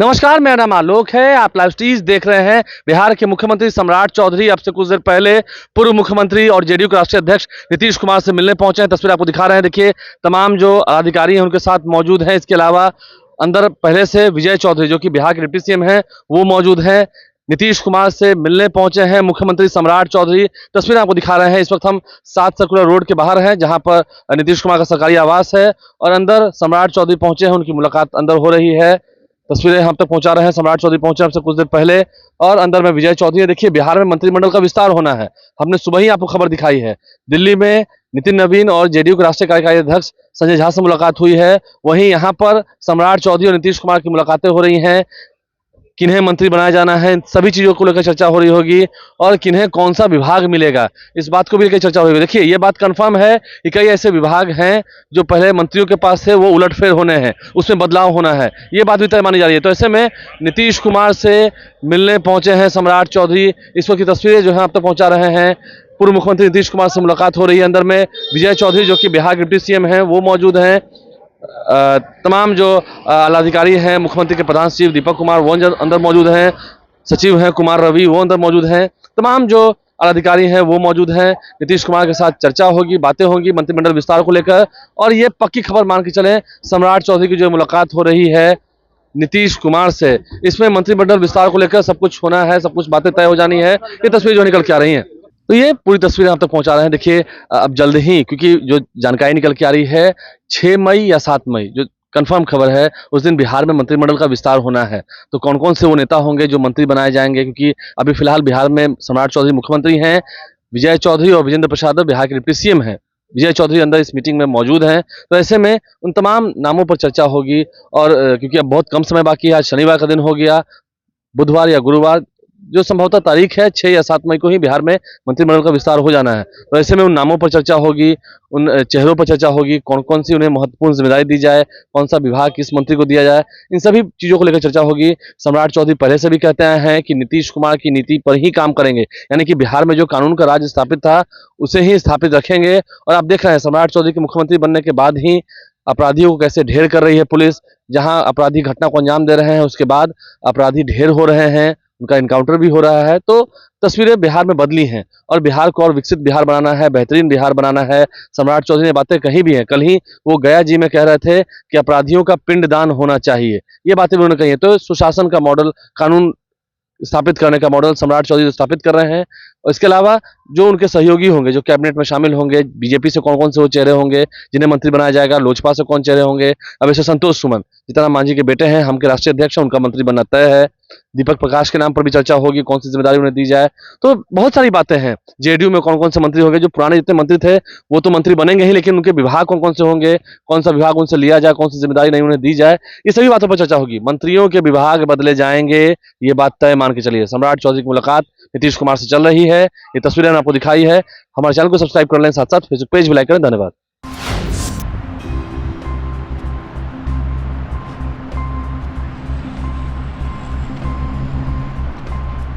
नमस्कार, मेरा नाम आलोक है। आप लाइव स्ट्रीज देख रहे हैं। बिहार के मुख्यमंत्री सम्राट चौधरी अब से कुछ देर पहले पूर्व मुख्यमंत्री और जेडीयू के राष्ट्रीय अध्यक्ष नीतीश कुमार से मिलने पहुंचे हैं। तस्वीर आपको दिखा रहे हैं। देखिए, तमाम जो अधिकारी हैं उनके साथ मौजूद हैं। इसके अलावा अंदर पहले से विजय चौधरी जो कि बिहार के डिप्टी सीएम हैं वो मौजूद हैं। नीतीश कुमार से मिलने पहुंचे हैं मुख्यमंत्री सम्राट चौधरी। तस्वीर आपको दिखा रहे हैं। इस वक्त हम 7 सर्कुलर रोड के बाहर हैं जहां पर नीतीश कुमार का सरकारी आवास है और अंदर सम्राट चौधरी पहुंचे हैं। उनकी मुलाकात अंदर हो रही है। तस्वीरें हम तक पहुंचा रहे हैं। सम्राट चौधरी पहुंचे हमसे कुछ देर पहले और अंदर में विजय चौधरी है। देखिए, बिहार में मंत्रिमंडल का विस्तार होना है। हमने सुबह ही आपको खबर दिखाई है। दिल्ली में नितिन नवीन और जेडीयू के राष्ट्रीय कार्यकारी अध्यक्ष संजय झा से मुलाकात हुई है। वहीं यहाँ पर सम्राट चौधरी और नीतीश कुमार की मुलाकातें हो रही हैं। किन्हें मंत्री बनाया जाना है, सभी चीजों को लेकर चर्चा हो रही होगी और किन्हें कौन सा विभाग मिलेगा, इस बात को भी लेकर चर्चा होगी। देखिए, ये बात कंफर्म है कि कई ऐसे विभाग हैं जो पहले मंत्रियों के पास थे, वो उलटफेर होने हैं, उसमें बदलाव होना है, ये बात भी तय मानी जा रही है। तो ऐसे में नीतीश कुमार से मिलने पहुंचे हैं सम्राट चौधरी। इस वक्त की तस्वीरें जो है आप तक पहुंचा रहे हैं। पूर्व मुख्यमंत्री नीतीश कुमार से मुलाकात हो रही है। अंदर में विजय चौधरी जो कि बिहार के डिप्टी सीएम हैं वो मौजूद हैं। तमाम जो आलाधिकारी हैं, मुख्यमंत्री के प्रधान सचिव दीपक कुमार वो अंदर मौजूद हैं। सचिव हैं कुमार रवि वो अंदर मौजूद हैं। तमाम जो आलाधिकारी हैं वो मौजूद हैं। नीतीश कुमार के साथ चर्चा होगी, बातें होंगी मंत्रिमंडल विस्तार को लेकर। और ये पक्की खबर मान के चलें, सम्राट चौधरी की जो मुलाकात हो रही है नीतीश कुमार से, इसमें मंत्रिमंडल विस्तार को लेकर सब कुछ होना है, सब कुछ बातें तय हो जानी है। ये तस्वीर जो निकल के आ रही है, तो ये पूरी तस्वीरें आप तक पहुंचा रहे हैं। देखिए, अब जल्द ही, क्योंकि जो जानकारी निकल के आ रही है 6 मई या 7 मई जो कंफर्म खबर है, उस दिन बिहार में मंत्रिमंडल का विस्तार होना है। तो कौन कौन से वो नेता होंगे जो मंत्री बनाए जाएंगे, क्योंकि अभी फिलहाल बिहार में सम्राट चौधरी मुख्यमंत्री हैं, विजय चौधरी और विजेंद्र प्रसाद बिहार के डिप्टी सीएम हैं। विजय चौधरी अंदर इस मीटिंग में मौजूद हैं। तो ऐसे में उन तमाम नामों पर चर्चा होगी। और क्योंकि अब बहुत कम समय बाकी है, आज शनिवार का दिन हो गया, बुधवार या गुरुवार जो संभवतः तारीख है 6 या 7 मई को ही बिहार में मंत्रिमंडल का विस्तार हो जाना है। तो ऐसे में उन नामों पर चर्चा होगी, उन चेहरों पर चर्चा होगी, कौन कौन सी उन्हें महत्वपूर्ण जिम्मेदारी दी जाए, कौन सा विभाग किस मंत्री को दिया जाए, इन सभी चीजों को लेकर चर्चा होगी। सम्राट चौधरी पहले से भी कहते हैं कि नीतीश कुमार की नीति पर ही काम करेंगे, यानी कि बिहार में जो कानून का राज स्थापित था उसे ही स्थापित रखेंगे। और आप देख रहे हैं सम्राट चौधरी के मुख्यमंत्री बनने के बाद ही अपराधियों को कैसे ढेर कर रही है पुलिस। जहां अपराधी घटना को अंजाम दे रहे हैं, उसके बाद अपराधी ढेर हो रहे हैं, उनका इनकाउंटर भी हो रहा है। तो तस्वीरें बिहार में बदली हैं और बिहार को और विकसित बिहार बनाना है, बेहतरीन बिहार बनाना है। सम्राट चौधरी ने बातें कही भी हैं। कल ही वो गया जी में कह रहे थे कि अपराधियों का पिंडदान होना चाहिए, ये बातें भी उन्होंने कही है। तो सुशासन का मॉडल, कानून स्थापित करने का मॉडल सम्राट चौधरी स्थापित कर रहे हैं। और इसके अलावा जो उनके सहयोगी होंगे, जो कैबिनेट में शामिल होंगे, बीजेपी से कौन कौन से वो चेहरे होंगे जिन्हें मंत्री बनाया जाएगा, लोजपा से कौन चेहरे होंगे, अब ऐसे संतोष सुमन जीतन मांझी के बेटे हैं, हम के राष्ट्रीय अध्यक्ष हैं, उनका मंत्री बनना तय है। दीपक प्रकाश के नाम पर भी चर्चा होगी, कौन सी जिम्मेदारी उन्हें दी जाए। तो बहुत सारी बातें हैं। जेडीयू में कौन कौन से मंत्री होंगे, जो पुराने जितने मंत्री थे वो तो मंत्री बनेंगे ही, लेकिन उनके विभाग कौन कौन से होंगे, कौन सा विभाग उनसे लिया जाए, कौन सी जिम्मेदारी नहीं उन्हें दी जाए, ये सभी बातों पर चर्चा होगी। मंत्रियों के विभाग बदले जाएंगे, ये बात तय मान के चलिए। सम्राट चौधरी की मुलाकात नीतीश कुमार से चल रही है। ये तस्वीरें आपको दिखाई है। हमारे चैनल को सब्सक्राइब कर लें, साथ साथ फेसबुक पेज भी लाइक करें। धन्यवाद।